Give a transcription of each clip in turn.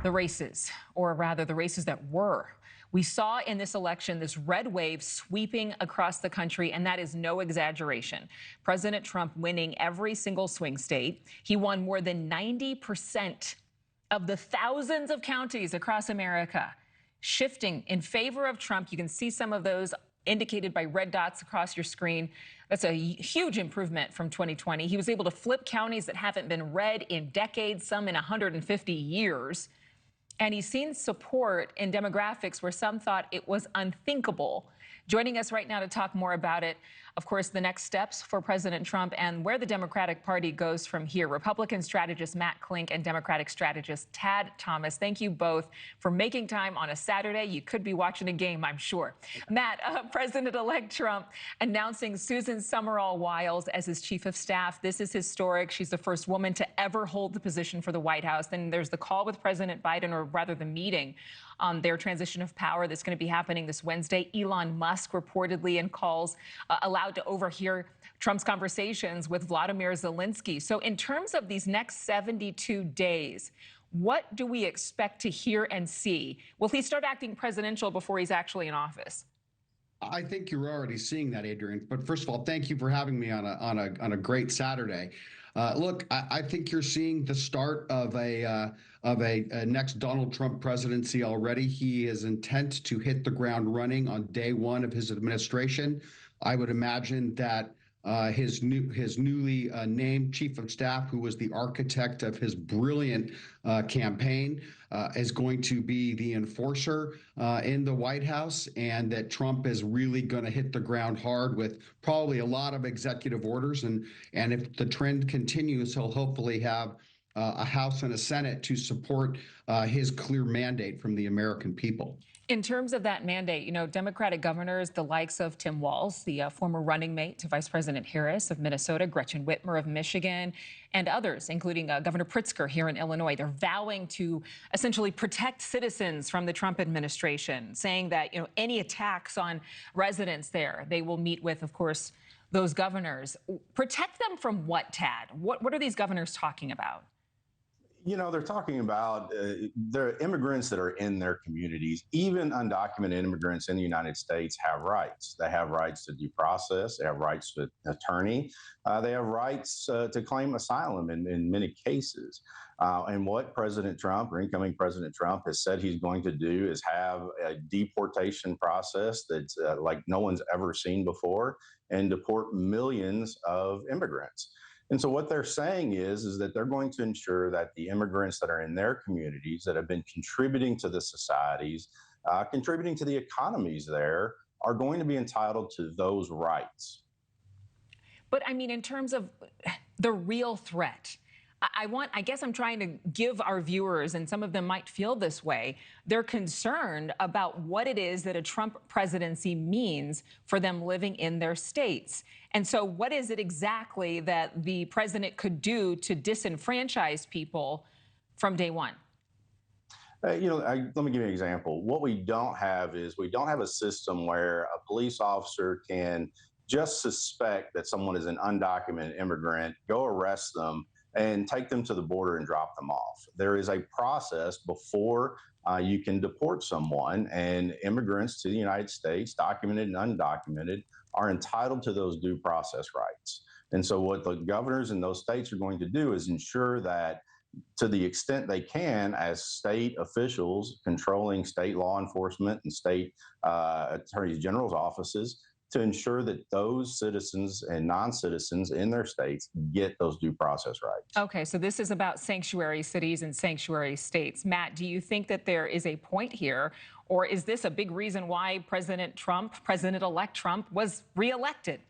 the races, or rather the races that were. We saw in this election this red wave sweeping across the country, and that is no exaggeration. President Trump winning every single swing state. He won more than 90% of the thousands of counties across America, shifting in favor of Trump. You can see some of those indicated by red dots across your screen. That's a huge improvement from 2020. He was able to flip counties that haven't been red in decades, some in 150 years. And he's seen support in demographics where some thought it was unthinkable. Joining us right now to talk more about it, of course, the next steps for President Trump and where the Democratic Party goes from here. Republican strategist Matt Klink and Democratic strategist Tad Thomas. Thank you both for making time on a Saturday. You could be watching a game, I'm sure. Matt, President-elect Trump announcing Susan Summerall Wiles as his chief of staff. This is historic. She's the first woman to ever hold the position for the White House. Then there's the call with President Biden, or rather the meeting on their transition of power that's going to be happening this Wednesday. Elon Musk reportedly in calls allowed to overhear Trump's conversations with Vladimir Zelensky. So in terms of these next 72 days, what do we expect to hear and see? Will he start acting presidential before he's actually in office? I think you're already seeing that, Adrian. But first of all, thank you for having me on a great Saturday. Look, I think you're seeing the start of a next Donald Trump presidency already. He is intent to hit the ground running on day one of his administration. I would imagine that his newly named chief of staff, who was the architect of his brilliant campaign, is going to be the enforcer in the White House, and that Trump is really going to hit the ground hard with probably a lot of executive orders. And if the trend continues, he'll hopefully have a House and a Senate to support his clear mandate from the American people. In terms of that mandate, you know, Democratic governors, the likes of Tim Walz, the former running mate to Vice President Harris of Minnesota, Gretchen Whitmer of Michigan, and others, including Governor Pritzker here in Illinois, they're vowing to essentially protect citizens from the Trump administration, saying that, you know, any attacks on residents there, they will meet with, of course, those governors. Protect them from what, Tad? What are these governors talking about? You know, they're talking about the immigrants that are in their communities. Even undocumented immigrants in the United States have rights. They have rights to due process. They have rights to attorney. They have rights to claim asylum in many cases. And what President Trump, or incoming President Trump, has said he's going to do is have a deportation process that's like no one's ever seen before, and deport millions of immigrants. And so what they're saying is that they're going to ensure that the immigrants that are in their communities, that have been contributing to the societies, contributing to the economies there, are going to be entitled to those rights. But I mean, in terms of the real threat, I guess I'm trying to give our viewers, and some of them might feel this way, they're concerned about what it is that a Trump presidency means for them living in their states. And so what is it exactly that the president could do to disenfranchise people from day one? Let me give you an example. What we don't have is we don't have a system where a police officer can just suspect that someone is an undocumented immigrant, go arrest them, and take them to the border and drop them off. There is a process before you can deport someone, and immigrants to the United States, documented and undocumented, are entitled to those due process rights. And so what the governors in those states are going to do is ensure that, to the extent they can, as state officials controlling state law enforcement and state attorneys general's offices, to ensure that those citizens and non-citizens in their states get those due process rights. Okay, so this is about sanctuary cities and sanctuary states. Matt, do you think that there is a point here, or is this a big reason why President Trump, President-elect Trump, was reelected?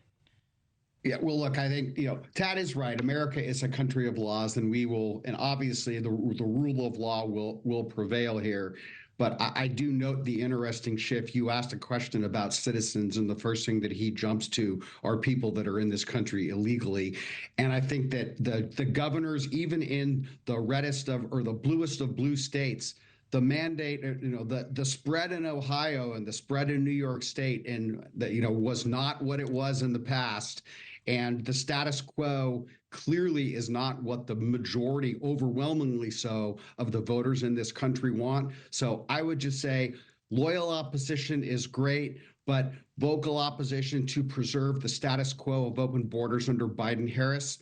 Yeah, well, look, I think, Tad is right. America is a country of laws, and and obviously the rule of law will prevail here. But I do note the interesting shift. You asked a question about citizens, and the first thing that he jumps to are people that are in this country illegally. And I think that the governors, even in the reddest of, or the bluest of blue states, the mandate, the spread in Ohio and the spread in New York State, and was not what it was in the past. And the status quo clearly is not what the majority, overwhelmingly so, of the voters in this country want. So I would just say loyal opposition is great, but vocal opposition to preserve the status quo of open borders under Biden-Harris,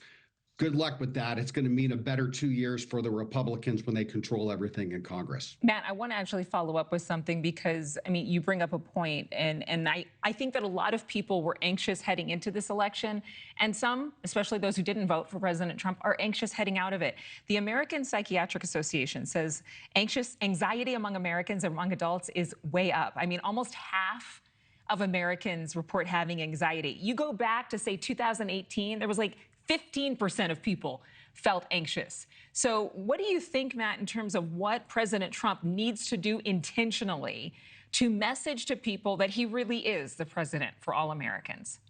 good luck with that. It's going to mean a better 2 years for the Republicans when they control everything in Congress. Matt, I want to actually follow up with something because, I mean, you bring up a point, and I think that a lot of people were anxious heading into this election, and some, especially those who didn't vote for President Trump, are anxious heading out of it. The American Psychiatric Association says anxiety among Americans and among adults is way up. I mean, almost half of Americans report having anxiety. You go back to, say, 2018, there was like 15% of people felt anxious. So what do you think, Matt, in terms of what President Trump needs to do intentionally to message to people that he really is the president for all Americans?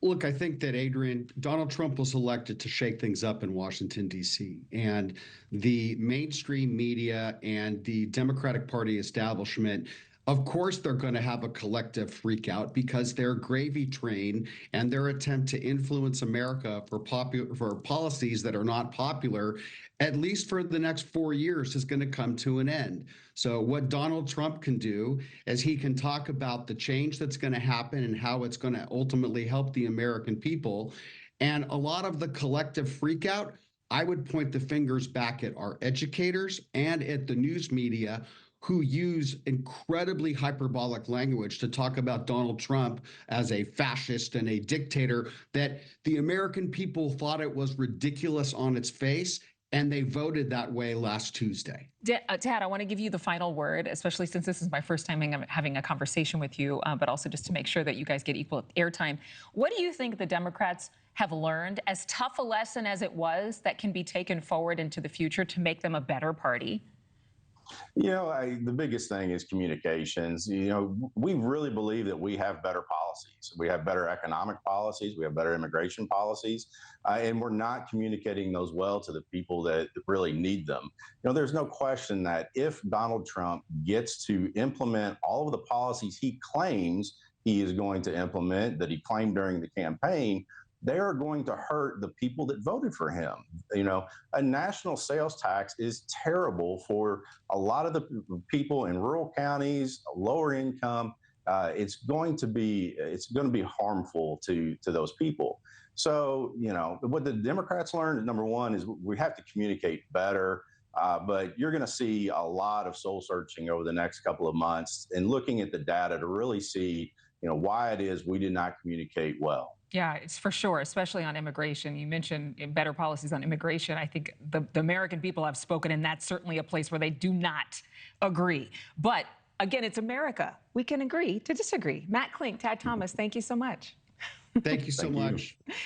Look, I think that, Adrian, Donald Trump was elected to shake things up in Washington, D.C., and the mainstream media and the Democratic Party establishment, of course, they're going to have a collective freak out because their gravy train and their attempt to influence America for policies that are not popular, at least for the next 4 years, is going to come to an end. So what Donald Trump can do is he can talk about the change that's going to happen and how it's going to ultimately help the American people. And a lot of the collective freak out, I would point the fingers back at our educators and at the news media, who use incredibly hyperbolic language to talk about Donald Trump as a fascist and a dictator, that the American people thought it was ridiculous on its face, and they voted that way last Tuesday. Tad, I want to give you the final word, especially since this is my first time having a conversation with you, but also just to make sure that you guys get equal airtime. What do you think the Democrats have learned, as tough a lesson as it was, that can be taken forward into the future to make them a better party? The biggest thing is communications. We really believe that we have better policies. We have better economic policies. We have better immigration policies. And we're not communicating those well to the people that really need them. There's no question that if Donald Trump gets to implement all of the policies he claims he is going to implement, that he claimed during the campaign, they are going to hurt the people that voted for him. A national sales tax is terrible for a lot of the people in rural counties, lower income. It's going to be harmful to those people. So, what the Democrats learned, number one, is we have to communicate better. But you're going to see a lot of soul searching over the next couple of months and looking at the data to really see, why it is we did not communicate well. Yeah, it's for sure, especially on immigration. You mentioned better policies on immigration. I think the American people have spoken, and that's certainly a place where they do not agree. But again, it's America. We can agree to disagree. Matt Klink, Tad Thomas, thank you so much. Thank you so much.